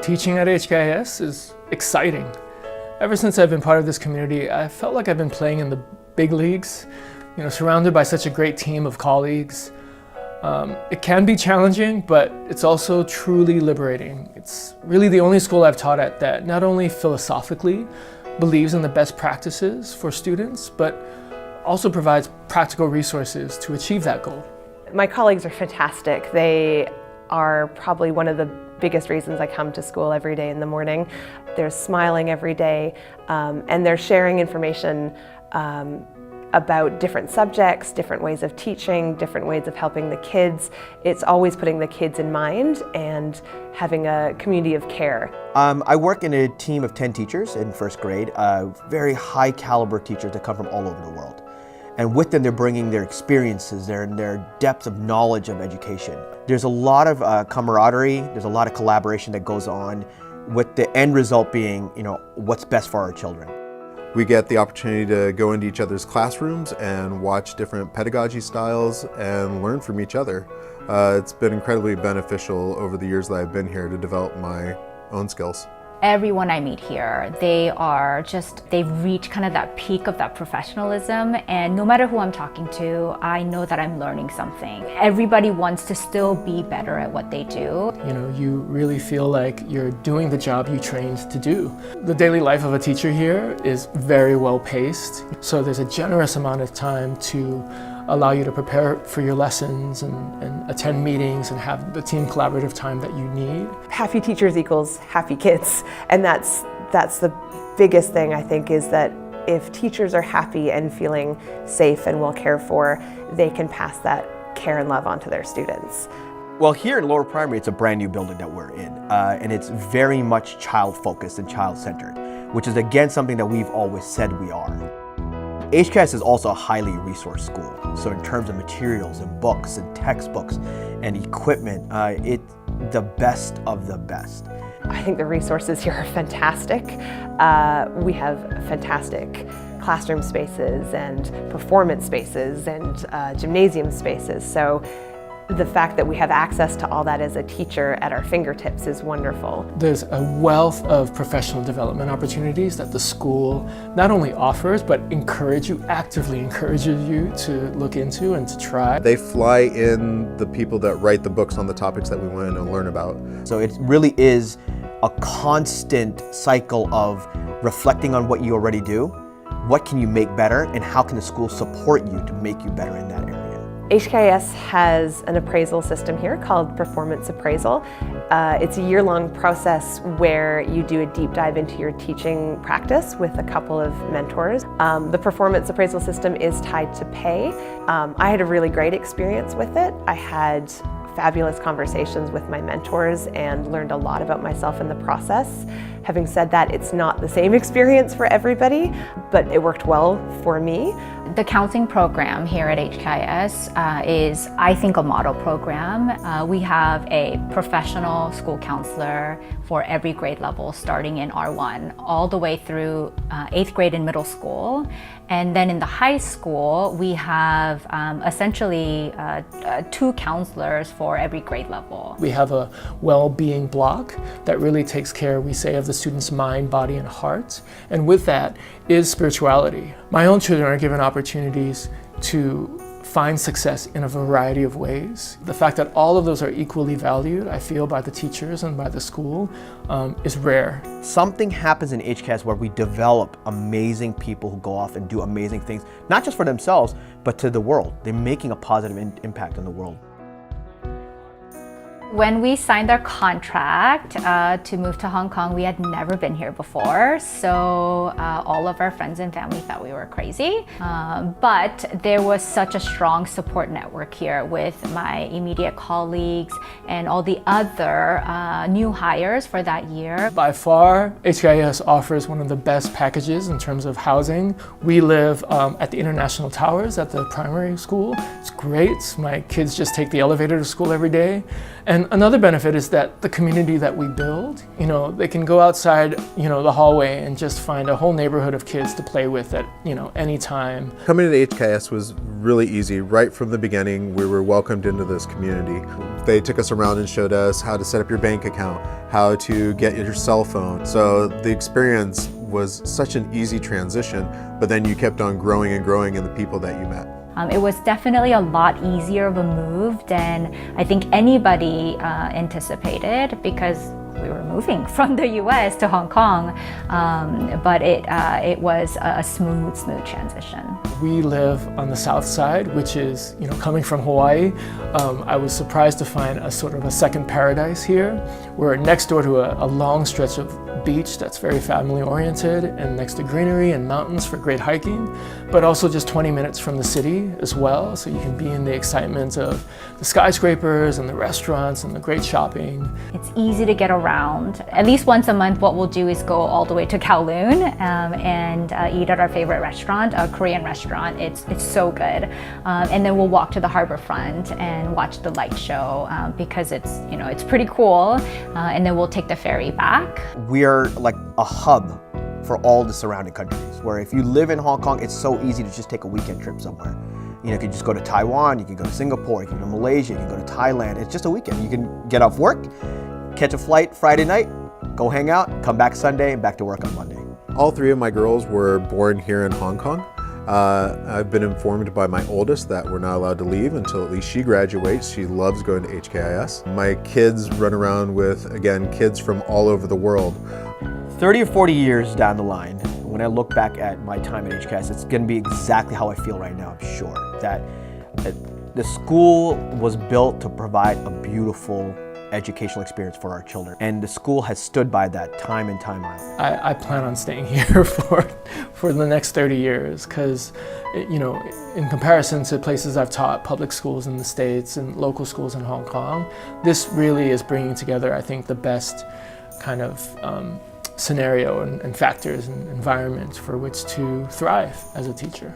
Teaching at HKIS is exciting. Ever since I've been part of this community, I felt like I've been playing in the big leagues, surrounded by such a great team of colleagues. It can be challenging, but it's also truly liberating. It's really the only school I've taught at that not only philosophically believes in the best practices for students, but also provides practical resources to achieve that goal. My colleagues are fantastic. They are probably one of the biggest reasons I come to school every day in the morning. They're smiling every day, and they're sharing information about different subjects, different ways of teaching, different ways of helping the kids. It's always putting the kids in mind and having a community of care. I work in a team of 10 teachers in first grade, very high caliber teachers that come from all over the world. And with them, they're bringing their experiences, their depth of knowledge of education. There's a lot of camaraderie, there's a lot of collaboration that goes on, with the end result being, what's best for our children. We get the opportunity to go into each other's classrooms and watch different pedagogy styles and learn from each other. It's been incredibly beneficial over the years that I've been here to develop my own skills. Everyone I meet here, they've reached kind of that peak of that professionalism, and no matter who I'm talking to, I know that I'm learning something. Everybody wants to still be better at what they do. You really feel like you're doing the job you trained to do. The daily life of a teacher here is very well paced, so there's a generous amount of time to allow you to prepare for your lessons and attend meetings and have the team collaborative time that you need. Happy teachers equals happy kids, and that's the biggest thing, I think, is that if teachers are happy and feeling safe and well cared for, they can pass that care and love on to their students. Well, here in lower primary, it's a brand new building that we're in, and it's very much child-focused and child-centered, which is again something that we've always said we are. HKIS is also a highly resourced school, so in terms of materials and books and textbooks and equipment, it's the best of the best. I think the resources here are fantastic. We have fantastic classroom spaces and performance spaces and gymnasium spaces, so the fact that we have access to all that as a teacher at our fingertips is wonderful. There's a wealth of professional development opportunities that the school not only offers, but actively encourages you to look into and to try. They fly in the people that write the books on the topics that we want to learn about. So it really is a constant cycle of reflecting on what you already do, what can you make better, and how can the school support you to make you better in that area. HKIS has an appraisal system here called performance appraisal. It's a year-long process where you do a deep dive into your teaching practice with a couple of mentors. The performance appraisal system is tied to pay. I had a really great experience with it. I had fabulous conversations with my mentors and learned a lot about myself in the process. Having said that, it's not the same experience for everybody, but it worked well for me. The counseling program here at HKIS is, I think, a model program. We have a professional school counselor for every grade level, starting in R1, all the way through 8th grade in middle school. And then in the high school, we have essentially 2 counselors for every grade level. We have a well-being block that really takes care, we say, of the student's mind, body, and heart. And with that is spirituality. My own children are given opportunities to find success in a variety of ways. The fact that all of those are equally valued, I feel, by the teachers and by the school is rare. Something happens in HKIS where we develop amazing people who go off and do amazing things, not just for themselves, but to the world. They're making a positive impact on the world. When we signed our contract to move to Hong Kong, we had never been here before, so all of our friends and family thought we were crazy. But there was such a strong support network here with my immediate colleagues and all the other new hires for that year. By far, HKIS offers one of the best packages in terms of housing. We live at the International Towers at the primary school. It's great. My kids just take the elevator to school every day. And And another benefit is that the community that we build, they can go outside, the hallway and just find a whole neighborhood of kids to play with at, any time. Coming to HKS was really easy. Right from the beginning, we were welcomed into this community. They took us around and showed us how to set up your bank account, how to get your cell phone. So the experience was such an easy transition, but then you kept on growing and growing in the people that you met. It was definitely a lot easier of a move than I think anybody anticipated, because we were moving from the US to Hong Kong, but it was a smooth transition. We live on the south side, which is, coming from Hawaii, I was surprised to find a sort of a second paradise here. We're next door to a long stretch of beach that's very family oriented, and next to greenery and mountains for great hiking, but also just 20 minutes from the city as well, so you can be in the excitement of the skyscrapers and the restaurants and the great shopping. It's easy to get around. At least once a month, what we'll do is go all the way to Kowloon and eat at our favorite restaurant, a Korean restaurant. It's so good. And then we'll walk to the harbor front and watch the light show because it's pretty cool. And then we'll take the ferry back. We are like a hub for all the surrounding countries, where if you live in Hong Kong, it's so easy to just take a weekend trip somewhere. You can just go to Taiwan, you can go to Singapore, you can go to Malaysia, you can go to Thailand. It's just a weekend. You can get off work, catch a flight Friday night, go hang out, come back Sunday, and back to work on Monday. All three of my girls were born here in Hong Kong. I've been informed by my oldest that we're not allowed to leave until at least she graduates. She loves going to HKIS. My kids run around with, again, kids from all over the world. 30 or 40 years down the line, when I look back at my time at HKS, it's going to be exactly how I feel right now, I'm sure. That the school was built to provide a beautiful educational experience for our children. And the school has stood by that time and time out. I plan on staying here for the next 30 years because, in comparison to places I've taught, public schools in the States and local schools in Hong Kong, this really is bringing together, I think, the best kind of scenario and factors and environments for which to thrive as a teacher.